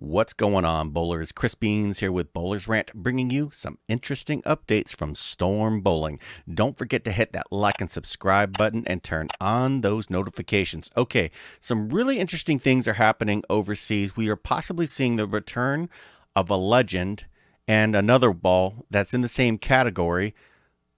What's going on, bowlers? Chris Beans here with Bowlers Rant, bringing you some interesting updates from Storm Bowling. Don't forget to hit that like and subscribe button and turn on those notifications. Okay, some really interesting things are happening overseas. We are possibly seeing the return of a legend and another ball that's in the same category,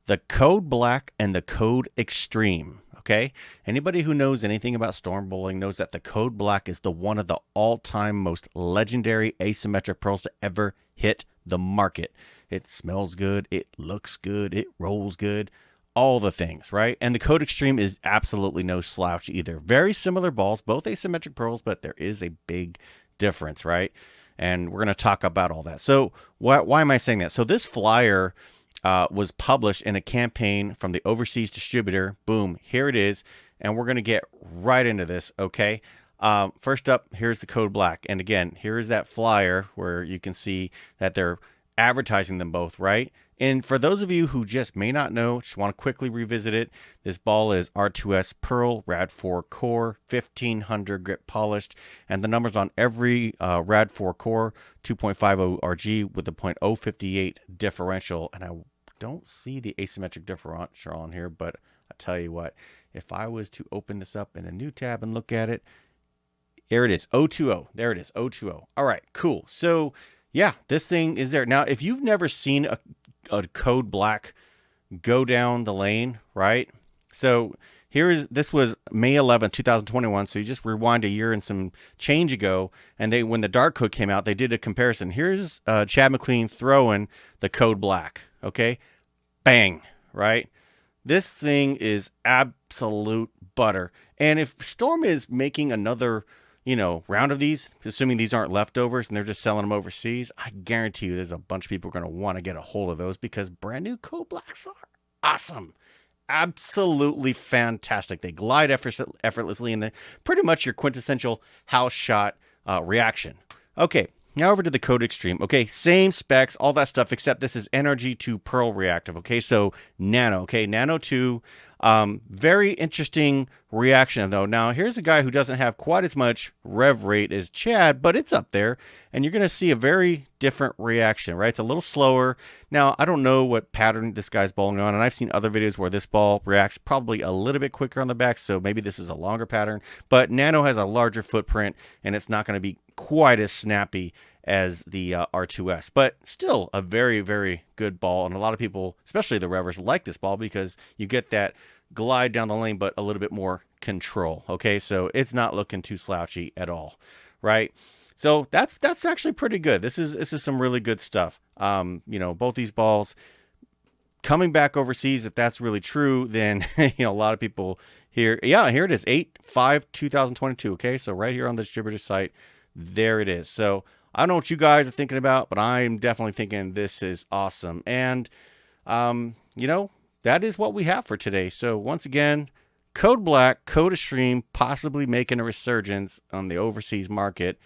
the Code Black and the Code Extreme. Okay, anybody who knows anything about Storm Bowling knows that the Code Black is one of the all-time most legendary asymmetric pearls to ever hit the market. It smells good, it looks good, it rolls good, all the things, right? And the Code Extreme is absolutely no slouch either. Very similar balls, both asymmetric pearls, but there is a big difference, right? And we're going to talk about all that. So why am I saying that? So this flyer was published in a campaign from the overseas distributor. Boom, here it is. And we're going to get right into this, okay? First up, here's the Code Black. And again, here's that flyer where you can see that they're advertising them both, right? And for those of you who just may not know, just want to quickly revisit it, this ball is R2S Pearl, Rad 4 core, 1500 grit polished, and the numbers on every Rad 4 core, 2.50 RG with a .058 differential. And I don't see the asymmetric differential on here, but I tell you what, if I was to open this up in a new tab and look at it, there it is, 020. There it is, 020. All right, cool. So yeah, this thing is there. Now, if you've never seen a Code Black go down the lane, right? So this was May 11th, 2021. So you just rewind a year and some change ago. And when the Dark Code came out, they did a comparison. Here's Chad McLean throwing the Code Black. Okay. Bang. Right. This thing is absolute butter. And if Storm is making another, round of these, assuming these aren't leftovers and they're just selling them overseas, I guarantee you there's a bunch of people going to want to get a hold of those because brand new Code Blacks are awesome. Absolutely fantastic. They glide effortlessly, and they're pretty much your quintessential house shot reaction. Okay, now over to the Code Extreme. Okay, same specs, all that stuff, except this is NRG2 Pearl reactive. Okay, so Nano. Okay, Nano 2. Very interesting reaction, though. Now, here's a guy who doesn't have quite as much rev rate as Chad, but it's up there, and you're going to see a very different reaction, right? It's a little slower. Now, I don't know what pattern this guy's bowling on, and I've seen other videos where this ball reacts probably a little bit quicker on the back, so maybe this is a longer pattern, but Nano has a larger footprint, and it's not going to be quite as snappy as the R2S, but still a very, very good ball. And a lot of people, especially the revers, like this ball because you get that glide down the lane, but a little bit more control. Okay, so it's not looking too slouchy at all, right? So that's actually pretty good. This is some really good stuff. Both these balls coming back overseas. If that's really true, then a lot of people here. Yeah, here it is, 8/5/2022. Okay, so right here on the distributor site, there it is. So I don't know what you guys are thinking about, but I'm definitely thinking this is awesome. And, that is what we have for today. So once again, Code Black, Code Extreme, possibly making a resurgence on the overseas market.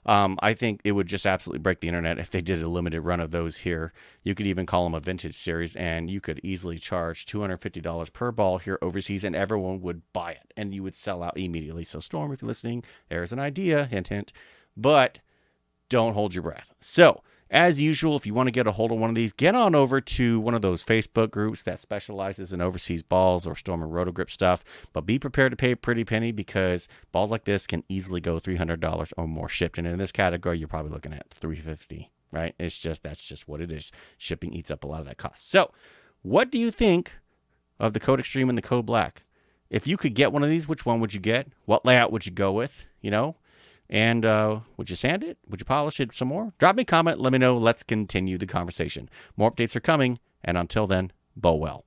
I think it would just absolutely break the internet if they did a limited run of those here. You could even call them a vintage series, and you could easily charge $250 per ball here overseas, and everyone would buy it, and you would sell out immediately. So Storm, if you're listening, there's an idea, hint, hint. But don't hold your breath. So, as usual, if you want to get a hold of one of these, get on over to one of those Facebook groups that specializes in overseas balls or Storm and Roto Grip stuff. But be prepared to pay a pretty penny because balls like this can easily go $300 or more shipped. And in this category, you're probably looking at $350, right? That's just what it is. Shipping eats up a lot of that cost. So, what do you think of the Code Extreme and the Code Black? If you could get one of these, which one would you get? What layout would you go with? And would you sand it? Would you polish it some more? Drop me a comment. Let me know. Let's continue the conversation. More updates are coming. And until then, bow well.